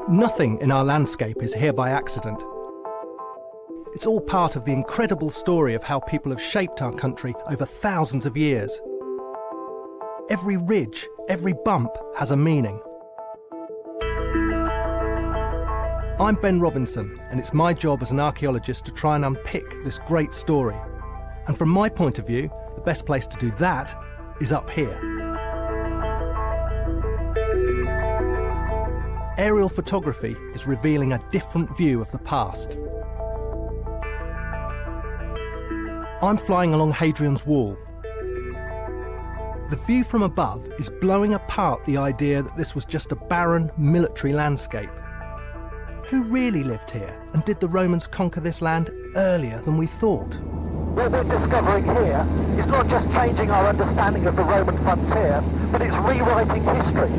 Nothing in our landscape is here by accident. It's all part of the incredible story of how people have shaped our country over thousands of years. Every ridge, every bump has a meaning. I'm Ben Robinson, and it's my job as an archaeologist to try and unpick this great story. And from my point of view, the best place to do that is up here. Aerial photography is revealing a different view of the past. I'm flying along Hadrian's Wall. The view from above is blowing apart the idea that this was just a barren military landscape. Who really lived here, and did the Romans conquer this land earlier than we thought? What we're discovering here is not just changing our understanding of the Roman frontier, but it's rewriting history.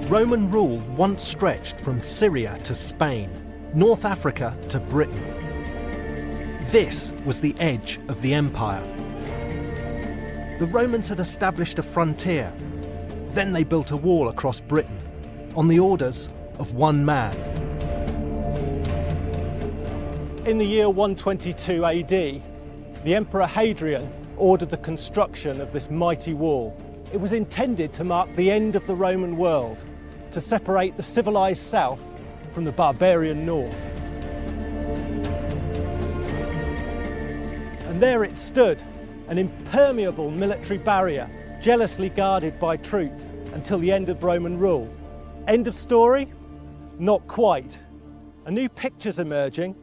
Roman rule once stretched from Syria to Spain, North Africa to Britain. This was the edge of the empire. The Romans had established a frontier. Then they built a wall across Britain, on the orders of one man. In the year 122 AD, the Emperor Hadrian ordered the construction of this mighty wall. It was intended to mark the end of the Roman world, to separate the civilized south from the barbarian north. And there it stood, an impermeable military barrier, jealously guarded by troops until the end of Roman rule. End of story? Not quite. A new picture's emerging,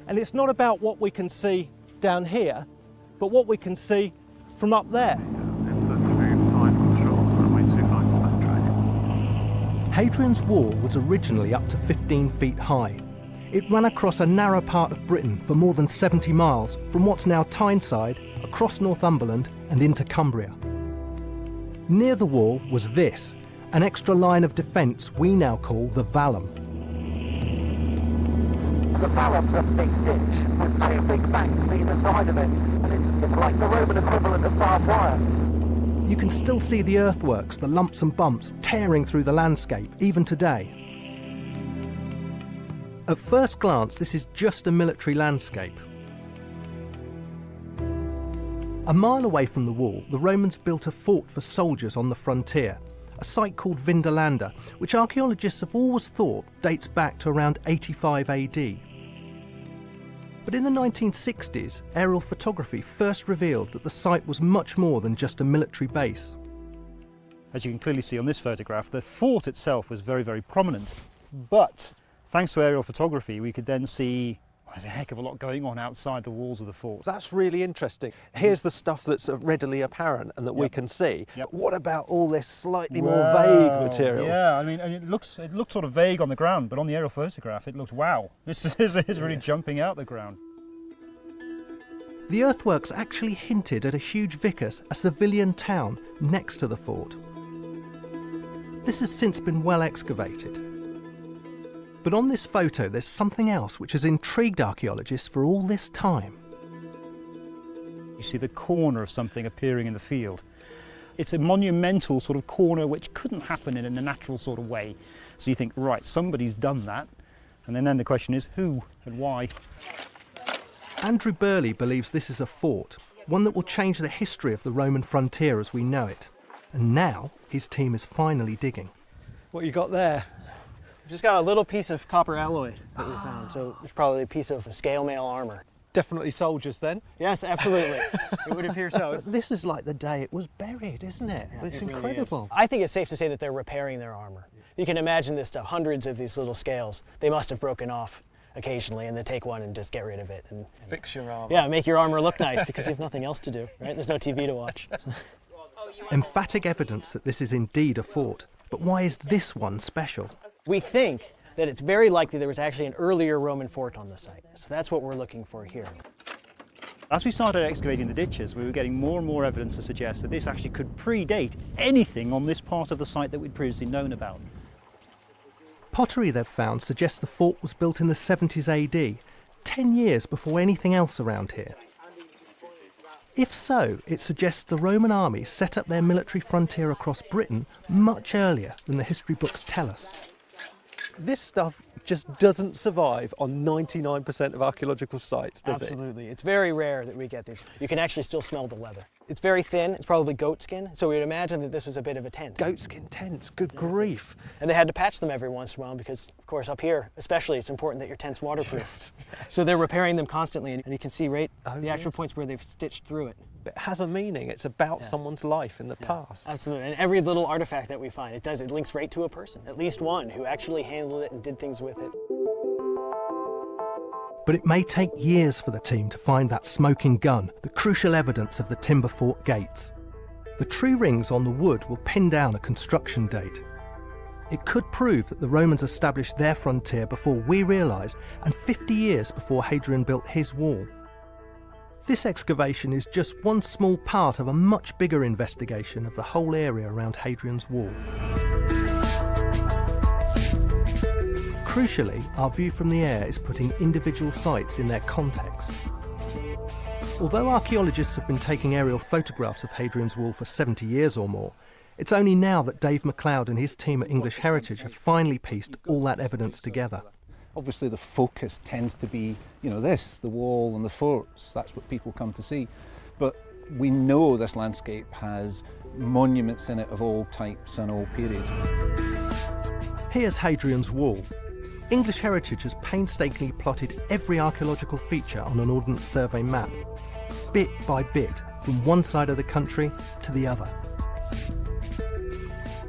and it's not about what we can see down here, but what we can see from up there. Hadrian's Wall was originally up to 15 feet high. It ran across a narrow part of Britain for more than 70 miles, from what's now Tyneside, across Northumberland and into Cumbria. Near the wall was this, an extra line of defence we now call the vallum. The vallum's a big ditch with two big banks either side of it, and it's like the Roman equivalent of barbed wire. You can still see the earthworks, the lumps and bumps, tearing through the landscape, even today. At first glance, this is just a military landscape. A mile away from the wall, the Romans built a fort for soldiers on the frontier, a site called Vindolanda, which archaeologists have always thought dates back to around 85 AD. But in the 1960s, aerial photography first revealed that the site was much more than just a military base. As you can clearly see on this photograph, the fort itself was very, very prominent. But thanks to aerial photography, we could then see there's a heck of a lot going on outside the walls of the fort. That's really interesting. Here's the stuff that's readily apparent and that we can see. What about all this slightly more vague material? Yeah, I mean, and it looks sort of vague on the ground, but on the aerial photograph, it looks, wow, this is really jumping out the ground. The earthworks actually hinted at a huge vicus, a civilian town, next to the fort. This has since been well excavated. But on this photo, there's something else which has intrigued archaeologists for all this time. You see the corner of something appearing in the field. It's a monumental sort of corner which couldn't happen in a natural sort of way. So you think, right, somebody's done that. And then the question is, who and why? Andrew Burley believes this is a fort, one that will change the history of the Roman frontier as we know it. And now his team is finally digging. What you got there? We've just got a little piece of copper alloy that we found, so it's probably a piece of scale mail armor. Definitely soldiers then? Yes, absolutely. It would appear so. This is like the day it was buried, isn't it? Yeah, it's it really incredible. is. I think it's safe to say that they're repairing their armor. You can imagine this stuff, hundreds of these little scales. They must have broken off occasionally, and they take one and just get rid of it. And fix your armor. Yeah, make your armor look nice because you have nothing else to do, right? There's no TV to watch. Emphatic evidence that this is indeed a fort. But why is this one special? We think that it's very likely there was actually an earlier Roman fort on the site. So that's what we're looking for here. As we started excavating the ditches, we were getting more and more evidence to suggest that this actually could predate anything on this part of the site that we'd previously known about. Pottery they've found suggests the fort was built in the 70s AD, 10 years before anything else around here. If so, it suggests the Roman army set up their military frontier across Britain much earlier than the history books tell us. This stuff just doesn't survive on 99% of archaeological sites, does it? Absolutely. It's very rare that we get these. You can actually still smell the leather. It's very thin. It's probably goat skin, so we would imagine that this was a bit of a tent. Goatskin tents, good grief. And they had to patch them every once in a while because, of course, up here, especially, it's important that your tent's waterproof. Yes. So they're repairing them constantly, and you can see the actual points where they've stitched through it. It has a meaning. It's about someone's life in the past. Absolutely. And every little artifact that we find, it links right to a person, at least one who actually handled it and did things with it. But it may take years for the team to find that smoking gun, the crucial evidence of the timber fort gates. The tree rings on the wood will pin down a construction date. It could prove that the Romans established their frontier before we realised, and 50 years before Hadrian built his wall. This excavation is just one small part of a much bigger investigation of the whole area around Hadrian's wall. Crucially, our view from the air is putting individual sites in their context. Although archaeologists have been taking aerial photographs of Hadrian's wall for 70 years or more, it's only now that Dave MacLeod and his team at English Heritage have finally pieced all that evidence together. Obviously the focus tends to be, the wall and the forts. That's what people come to see. But we know this landscape has monuments in it of all types and all periods. Here's Hadrian's wall. English Heritage has painstakingly plotted every archaeological feature on an Ordnance Survey map, bit by bit, from one side of the country to the other.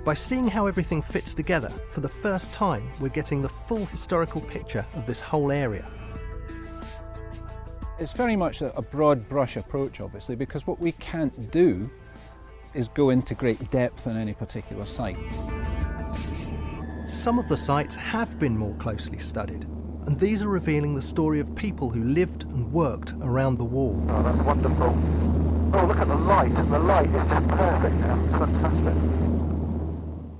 By seeing how everything fits together, for the first time we're getting the full historical picture of this whole area. It's very much a broad brush approach, obviously, because what we can't do is go into great depth on any particular site. Some of the sites have been more closely studied, and these are revealing the story of people who lived and worked around the wall. Oh, that's wonderful. Oh, look at the light. The light is just perfect now. It's fantastic.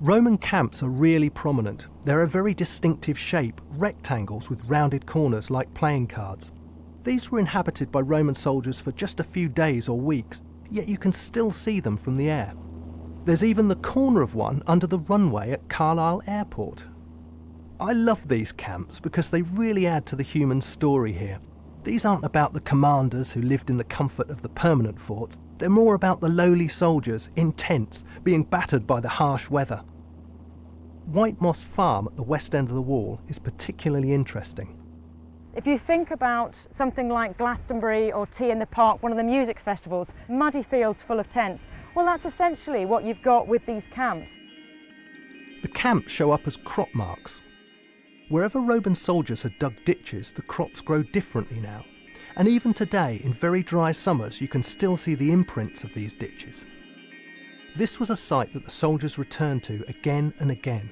Roman camps are really prominent. They're a very distinctive shape, rectangles with rounded corners like playing cards. These were inhabited by Roman soldiers for just a few days or weeks, yet you can still see them from the air. There's even the corner of one under the runway at Carlisle Airport. I love these camps because they really add to the human story here. These aren't about the commanders who lived in the comfort of the permanent forts. They're more about the lowly soldiers in tents being battered by the harsh weather. White Moss Farm at the west end of the wall is particularly interesting. If you think about something like Glastonbury or Tea in the Park, one of the music festivals, muddy fields full of tents, well, that's essentially what you've got with these camps. The camps show up as crop marks. Wherever Roman soldiers had dug ditches, the crops grow differently now. And even today, in very dry summers, you can still see the imprints of these ditches. This was a site that the soldiers returned to again and again.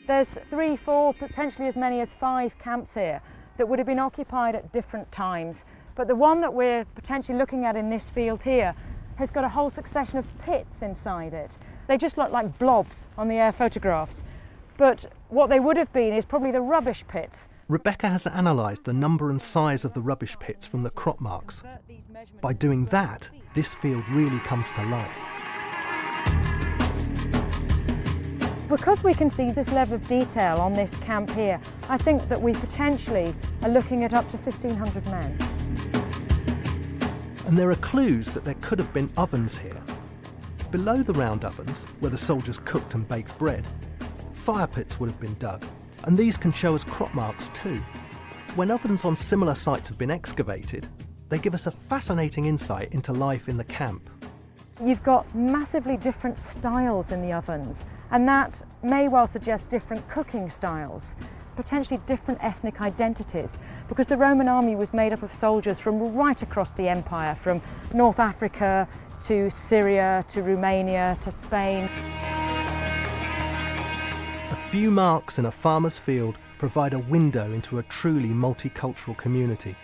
There's 3, 4, potentially as many as 5 camps here that would have been occupied at different times. But the one that we're potentially looking at in this field here has got a whole succession of pits inside it. They just look like blobs on the air photographs. But what they would have been is probably the rubbish pits. Rebecca has analysed the number and size of the rubbish pits from the crop marks. By doing that, this field really comes to life. Because we can see this level of detail on this camp here, I think that we potentially are looking at up to 1,500 men. And there are clues that there could have been ovens here. Below the round ovens, where the soldiers cooked and baked bread, fire pits would have been dug, and these can show us crop marks too. When ovens on similar sites have been excavated, they give us a fascinating insight into life in the camp. You've got massively different styles in the ovens, and that may well suggest different cooking styles, potentially different ethnic identities, because the Roman army was made up of soldiers from right across the empire, from North Africa to Syria to Romania to Spain. A few marks in a farmer's field provide a window into a truly multicultural community.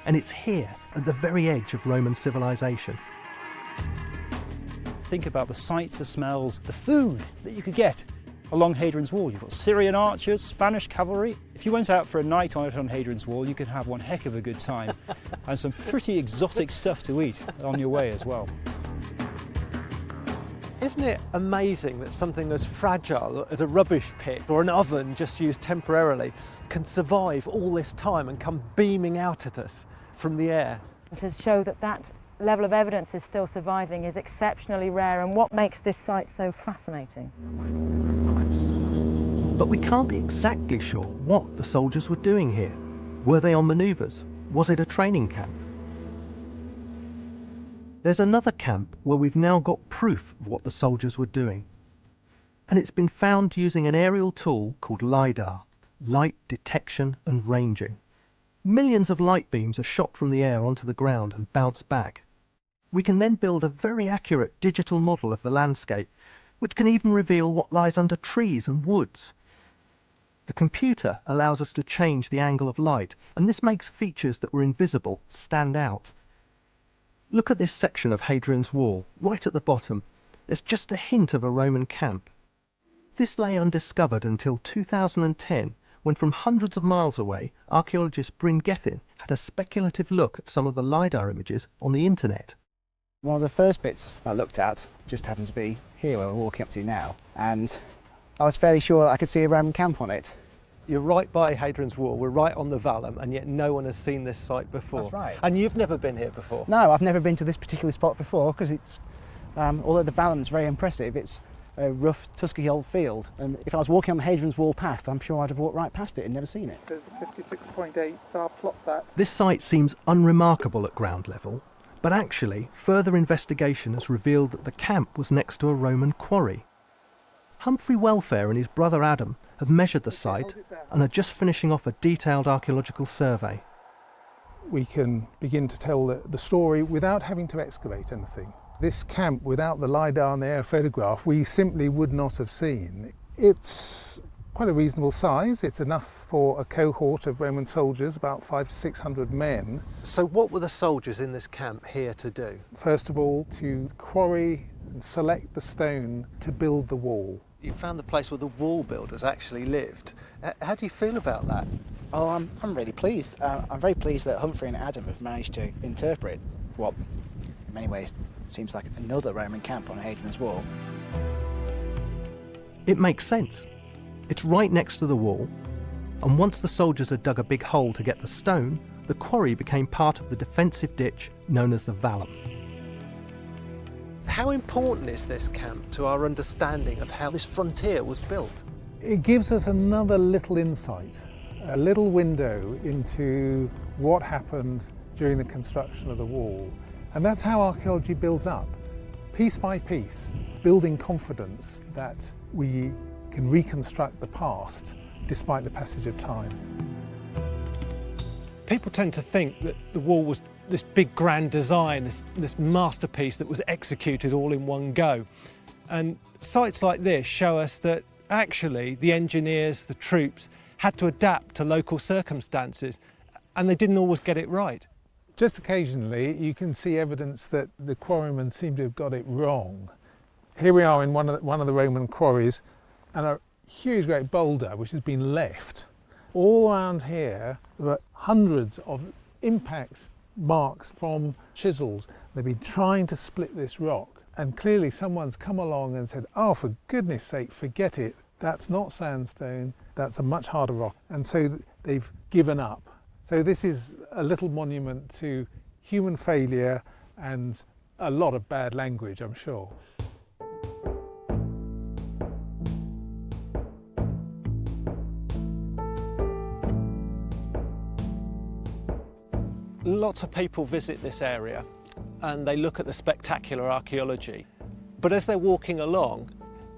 and it's here at the very edge of Roman civilization. Think about the sights, the smells, the food that you could get along Hadrian's Wall. You've got Syrian archers, Spanish cavalry. If you went out for a night on Hadrian's Wall, you could have one heck of a good time and some pretty exotic stuff to eat on your way as well. Isn't it amazing that something as fragile as a rubbish pit or an oven just used temporarily can survive all this time and come beaming out at us from the air? To show that that level of evidence is still surviving is exceptionally rare, and what makes this site so fascinating. But we can't be exactly sure what the soldiers were doing here. Were they on manoeuvres? Was it a training camp? There's another camp where we've now got proof of what the soldiers were doing. And it's been found using an aerial tool called LiDAR, light detection and ranging. Millions of light beams are shot from the air onto the ground and bounce back. We can then build a very accurate digital model of the landscape, which can even reveal what lies under trees and woods. The computer allows us to change the angle of light, and this makes features that were invisible stand out. Look at this section of Hadrian's Wall, right at the bottom. There's just a hint of a Roman camp. This lay undiscovered until 2010, when from hundreds of miles away, archaeologist Bryn Gethin had a speculative look at some of the LiDAR images on the internet. One of the first bits I looked at just happened to be here where we're walking up to now, and I was fairly sure that I could see a Roman camp on it. You're right by Hadrian's Wall, we're right on the vallum, and yet no one has seen this site before. That's right. And you've never been here before? No, I've never been to this particular spot before, because it's, although the vallum's very impressive, it's a rough, tusky old field, and if I was walking on the Hadrian's Wall path, I'm sure I'd have walked right past it and never seen it. There's 56.8, so I'll plot that. This site seems unremarkable at ground level, but actually further investigation has revealed that the camp was next to a Roman quarry. Humphrey Welfare and his brother Adam have measured the site and are just finishing off a detailed archaeological survey. We can begin to tell the story without having to excavate anything. This camp, without the LiDAR and the air photograph, we simply would not have seen. It's quite a reasonable size. It's enough for a cohort of Roman soldiers, about 500 to 600 men. So what were the soldiers in this camp here to do? First of all, to quarry and select the stone to build the wall. You found the place where the wall builders actually lived. How do you feel about that? Oh, I'm really pleased. I'm very pleased that Humphrey and Adam have managed to interpret what, in many ways, seems like another Roman camp on Hadrian's Wall. It makes sense. It's right next to the wall, and once the soldiers had dug a big hole to get the stone, the quarry became part of the defensive ditch known as the vallum. How important is this camp to our understanding of how this frontier was built? It gives us another little insight, a little window into what happened during the construction of the wall. And that's how archaeology builds up, piece by piece, building confidence that we can reconstruct the past despite the passage of time. People tend to think that the wall was this big grand design, this masterpiece that was executed all in one go. And sites like this show us that actually the engineers, the troops, had to adapt to local circumstances, and they didn't always get it right. Just occasionally you can see evidence that the quarrymen seem to have got it wrong. Here we are in one of the Roman quarries, and a huge great boulder which has been left. All around here there are hundreds of impact marks from chisels. They've been trying to split this rock, and clearly someone's come along and said, oh, for goodness sake, forget it, that's not sandstone, that's a much harder rock. And so they've given up. So this is a little monument to human failure and a lot of bad language, I'm sure. Lots of people visit this area and they look at the spectacular archaeology, but as they're walking along,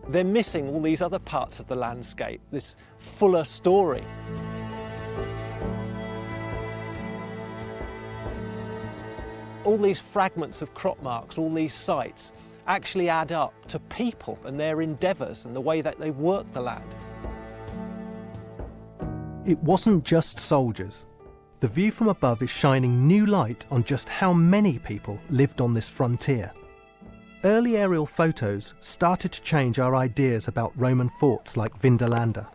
they're missing all these other parts of the landscape, this fuller story. All these fragments of crop marks, all these sites, actually add up to people and their endeavours and the way that they work the land. It wasn't just soldiers. The view from above is shining new light on just how many people lived on this frontier. Early aerial photos started to change our ideas about Roman forts like Vindolanda.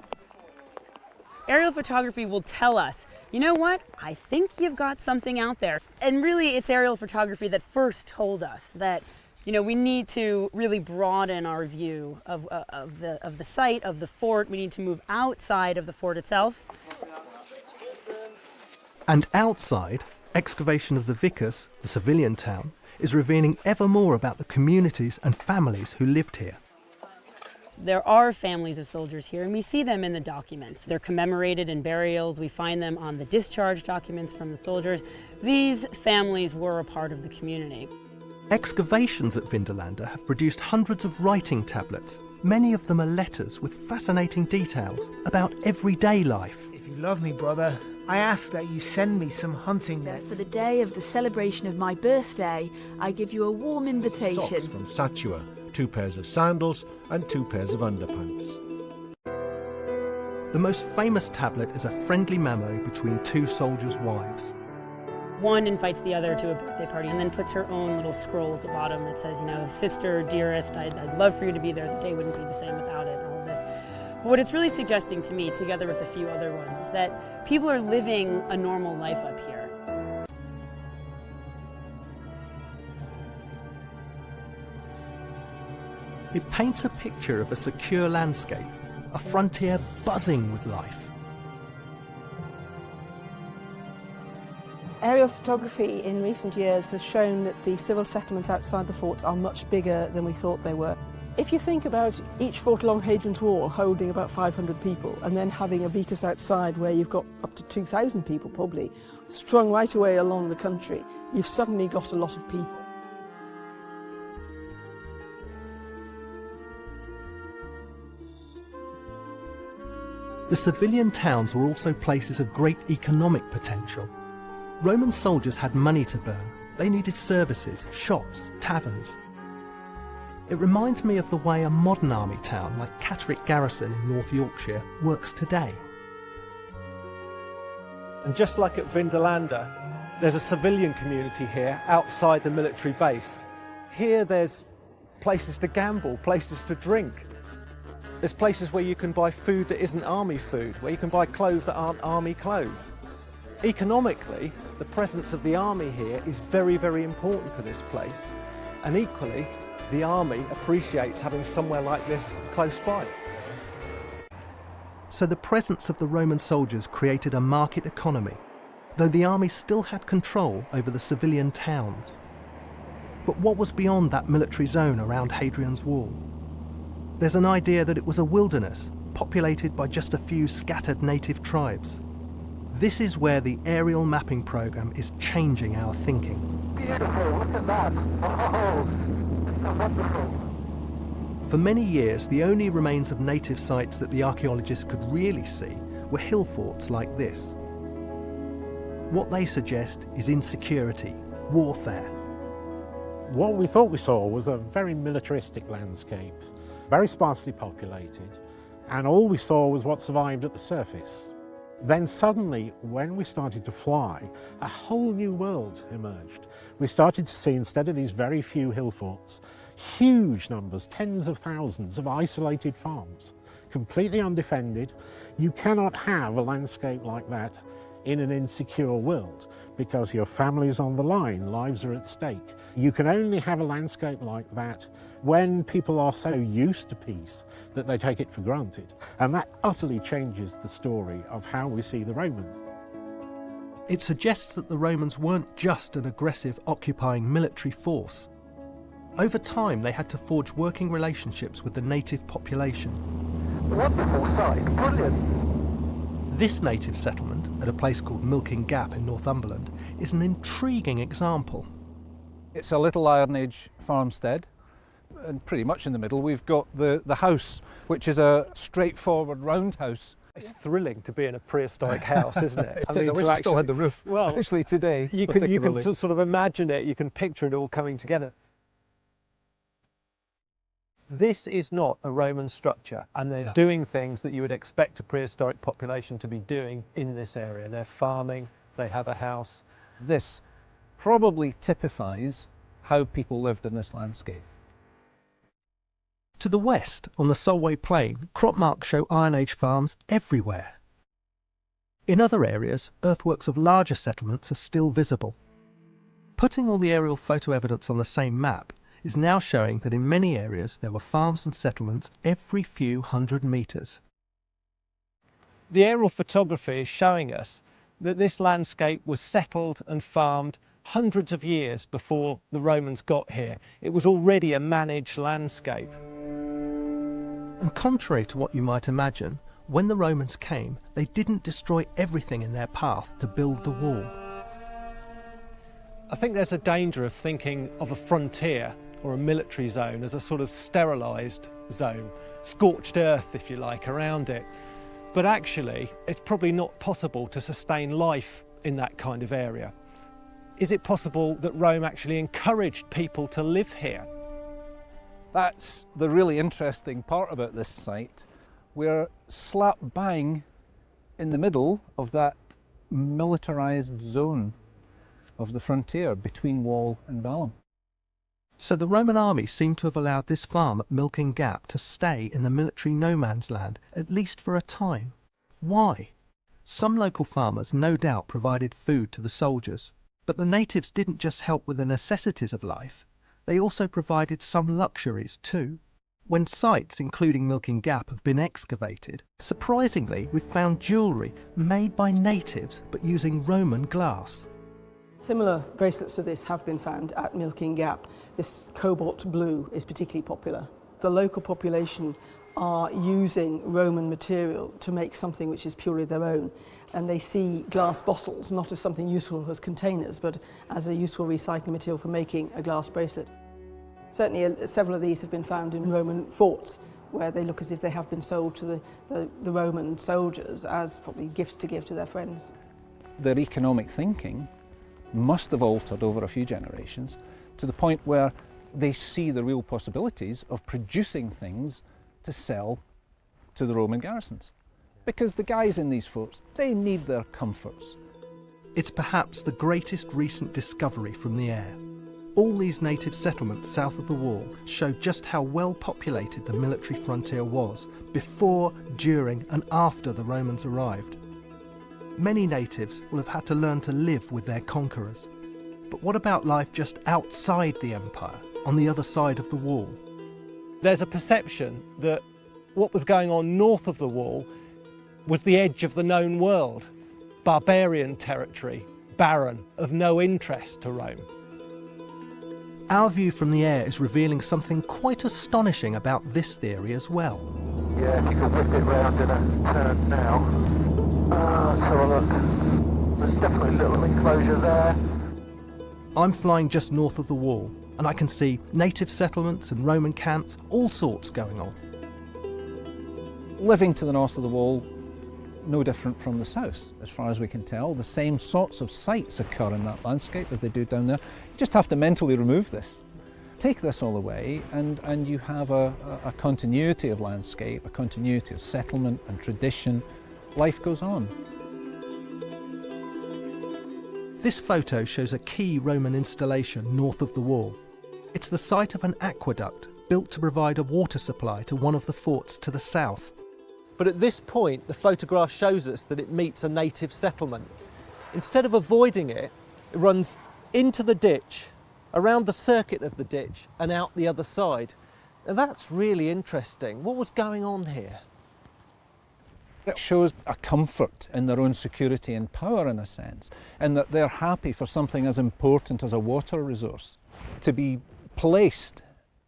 Aerial photography will tell us, you know what, I think you've got something out there. And really it's aerial photography that first told us that, you know, we need to really broaden our view of the site, of the fort. We need to move outside of the fort itself. And outside, excavation of the Vicus, the civilian town, is revealing ever more about the communities and families who lived here. There are families of soldiers here, and we see them in the documents. They're commemorated in burials. We find them on the discharge documents from the soldiers. These families were a part of the community. Excavations at Vindolanda have produced hundreds of writing tablets. Many of them are letters with fascinating details about everyday life. If you love me, brother, I ask that you send me some hunting nets. For the day of the celebration of my birthday, I give you a warm invitation. Socks from Satua, 2 pairs of sandals and 2 pairs of underpants. The most famous tablet is a friendly memo between 2 soldiers' wives. One invites the other to a birthday party and then puts her own little scroll at the bottom that says, you know, sister, dearest, I'd love for you to be there. The day wouldn't be the same without it, all of this. But what it's really suggesting to me, together with a few other ones, is that people are living a normal life up here. It paints a picture of a secure landscape, a frontier buzzing with life. Aerial photography in recent years has shown that the civil settlements outside the forts are much bigger than we thought they were. If you think about each fort along Hadrian's Wall holding about 500 people and then having a vicus outside where you've got up to 2,000 people probably strung right away along the country, you've suddenly got a lot of people. The civilian towns were also places of great economic potential. Roman soldiers had money to burn. They needed services, shops, taverns. It reminds me of the way a modern army town like Catterick Garrison in North Yorkshire works today. And just like at Vindolanda, there's a civilian community here outside the military base. Here there's places to gamble, places to drink. There's places where you can buy food that isn't army food, where you can buy clothes that aren't army clothes. Economically, the presence of the army here is very, very important to this place. And equally, the army appreciates having somewhere like this close by. So the presence of the Roman soldiers created a market economy, though the army still had control over the civilian towns. But what was beyond that military zone around Hadrian's Wall? There's an idea that it was a wilderness, populated by just a few scattered native tribes. This is where the aerial mapping program is changing our thinking. Beautiful, look at that. Oh, it's so wonderful. For many years, the only remains of native sites that the archaeologists could really see were hill forts like this. What they suggest is insecurity, warfare. What we thought we saw was a very militaristic landscape, very sparsely populated, and all we saw was what survived at the surface. Then suddenly, when we started to fly, a whole new world emerged. We started to see, instead of these very few hill forts, huge numbers, tens of thousands of isolated farms, completely undefended. You cannot have a landscape like that in an insecure world because your family's on the line, lives are at stake. You can only have a landscape like that when people are so used to peace that they take it for granted. And that utterly changes the story of how we see the Romans. It suggests that the Romans weren't just an aggressive, occupying military force. Over time, they had to forge working relationships with the native population. Wonderful site, brilliant. This native settlement, at a place called Milking Gap in Northumberland, is an intriguing example. It's a little Iron Age farmstead, and pretty much in the middle we've got the house, which is a straightforward roundhouse. It's thrilling to be in a prehistoric house, isn't it? I wish I still had the roof, well, especially today. You can sort of imagine it, you can picture it all coming together. This is not a Roman structure, and they're doing things that you would expect a prehistoric population to be doing in this area. They're farming, they have a house. This probably typifies how people lived in this landscape. To the west, on the Solway Plain, crop marks show Iron Age farms everywhere. In other areas, earthworks of larger settlements are still visible. Putting all the aerial photo evidence on the same map is now showing that in many areas there were farms and settlements every few hundred metres. The aerial photography is showing us that this landscape was settled and farmed hundreds of years before the Romans got here. It was already a managed landscape. And contrary to what you might imagine, when the Romans came, they didn't destroy everything in their path to build the wall. I think there's a danger of thinking of a frontier or a military zone as a sort of sterilised zone, scorched earth, if you like, around it. But actually, it's probably not possible to sustain life in that kind of area. Is it possible that Rome actually encouraged people to live here? That's the really interesting part about this site. We're slap bang in the middle of that militarised zone of the frontier between Wall and Vallum. So the Roman army seemed to have allowed this farm at Milking Gap to stay in the military no man's land, at least for a time. Why? Some local farmers no doubt provided food to the soldiers, but the natives didn't just help with the necessities of life, they also provided some luxuries too. When sites, including Milking Gap, have been excavated, surprisingly we've found jewellery made by natives but using Roman glass. Similar bracelets to this have been found at Milking Gap. This cobalt blue is particularly popular. The local population are using Roman material to make something which is purely their own, and they see glass bottles not as something useful as containers, but as a useful recycling material for making a glass bracelet. Certainly several of these have been found in Roman forts, where they look as if they have been sold to the Roman soldiers as probably gifts to give to their friends. Their economic thinking must have altered over a few generations to the point where they see the real possibilities of producing things to sell to the Roman garrisons. Because the guys in these forts, they need their comforts. It's perhaps the greatest recent discovery from the air. All these native settlements south of the wall show just how well populated the military frontier was before, during and after the Romans arrived. Many natives will have had to learn to live with their conquerors. But what about life just outside the empire, on the other side of the wall? There's a perception that what was going on north of the wall was the edge of the known world, barbarian territory, barren, of no interest to Rome. Our view from the air is revealing something quite astonishing about this theory as well. Yeah, if you could whip it round in a turn now. Let's have a look. There's definitely a little enclosure there. I'm flying just north of the wall, and I can see native settlements and Roman camps, all sorts going on. Living to the north of the wall, no different from the south, as far as we can tell. The same sorts of sites occur in that landscape as they do down there. You just have to mentally remove this. Take this all away and you have a continuity of landscape, a continuity of settlement and tradition. Life goes on. This photo shows a key Roman installation north of the wall. It's the site of an aqueduct built to provide a water supply to one of the forts to the south. But at this point, the photograph shows us that it meets a native settlement. Instead of avoiding it, it runs into the ditch, around the circuit of the ditch, and out the other side. And that's really interesting. What was going on here? It shows a comfort in their own security and power, in a sense, and that they're happy for something as important as a water resource to be placed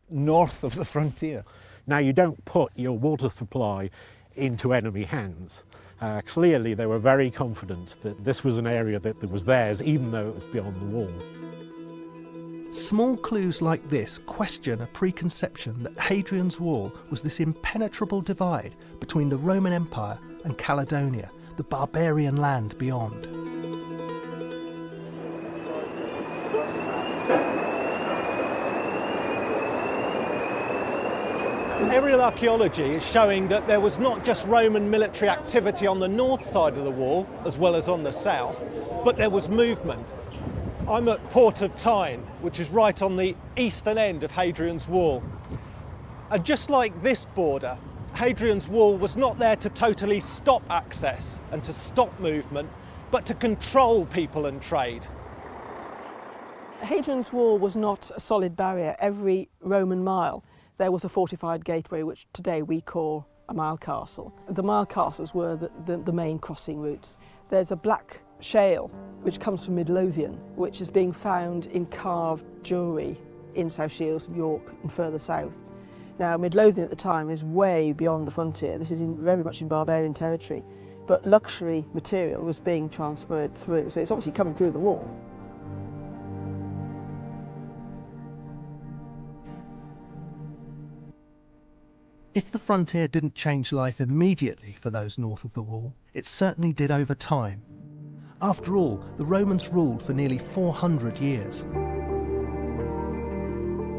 north of the frontier. Now, you don't put your water supply into enemy hands. Clearly they were very confident that this was an area that was theirs, even though it was beyond the wall. Small clues like this question a preconception that Hadrian's Wall was this impenetrable divide between the Roman Empire and Caledonia, the barbarian land beyond. Aerial archaeology is showing that there was not just Roman military activity on the north side of the wall, as well as on the south, but there was movement. I'm at Port of Tyne, which is right on the eastern end of Hadrian's Wall. And just like this border, Hadrian's Wall was not there to totally stop access and to stop movement, but to control people and trade. Hadrian's Wall was not a solid barrier. Every Roman mile there was a fortified gateway, which today we call a mile castle. The mile castles were the main crossing routes. There's a black shale which comes from Midlothian, which is being found in carved jewellery in South Shields, York and further south. Now Midlothian at the time is way beyond the frontier. This is very much in barbarian territory, but luxury material was being transferred through, so it's obviously coming through the wall. If the frontier didn't change life immediately for those north of the wall, it certainly did over time. After all, the Romans ruled for nearly 400 years.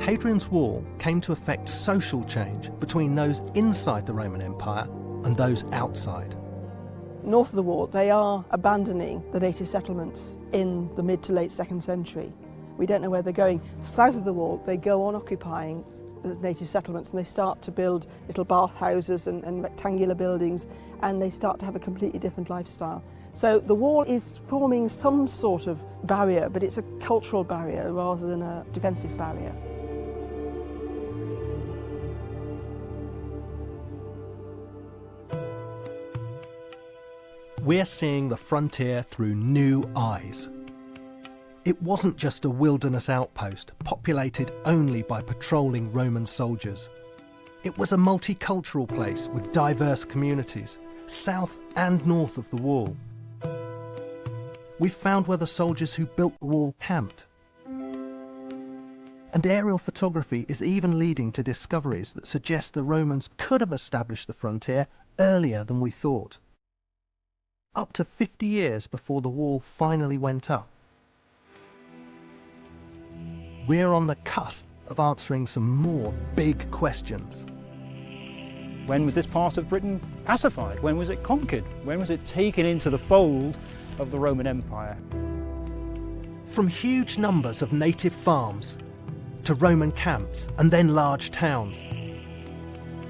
Hadrian's Wall came to affect social change between those inside the Roman Empire and those outside. North of the wall, they are abandoning the native settlements in the mid to late 2nd century. We don't know where they're going. South of the wall, they go on occupying the native settlements and they start to build little bathhouses and rectangular buildings, and they start to have a completely different lifestyle. So the wall is forming some sort of barrier, but it's a cultural barrier rather than a defensive barrier. We're seeing the frontier through new eyes. It wasn't just a wilderness outpost populated only by patrolling Roman soldiers. It was a multicultural place with diverse communities, south and north of the wall. We've found where the soldiers who built the wall camped. And aerial photography is even leading to discoveries that suggest the Romans could have established the frontier earlier than we thought. Up to 50 years before the wall finally went up. We're on the cusp of answering some more big questions. When was this part of Britain pacified? When was it conquered? When was it taken into the fold of the Roman Empire? From huge numbers of native farms to Roman camps and then large towns.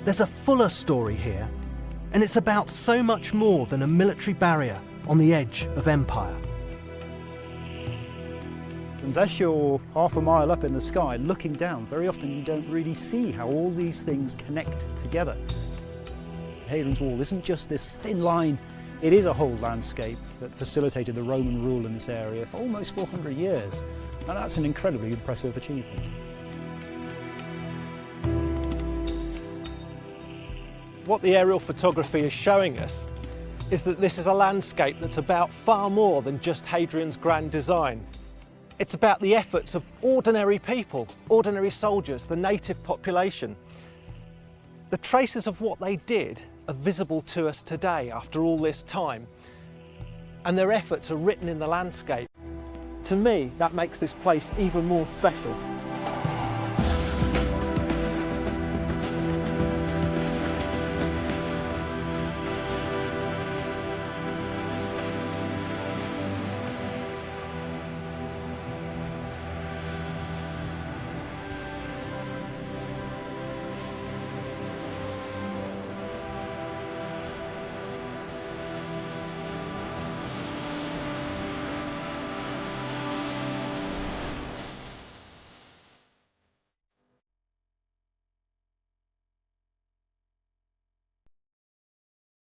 There's a fuller story here, and it's about so much more than a military barrier on the edge of empire. Unless you're half a mile up in the sky looking down, very often you don't really see how all these things connect together. Hadrian's Wall isn't just this thin line, it is a whole landscape that facilitated the Roman rule in this area for almost 400 years, and that's an incredibly impressive achievement. What the aerial photography is showing us is that this is a landscape that's about far more than just Hadrian's grand design. It's about the efforts of ordinary people, ordinary soldiers, the native population. The traces of what they did are visible to us today after all this time, and their efforts are written in the landscape. To me, that makes this place even more special.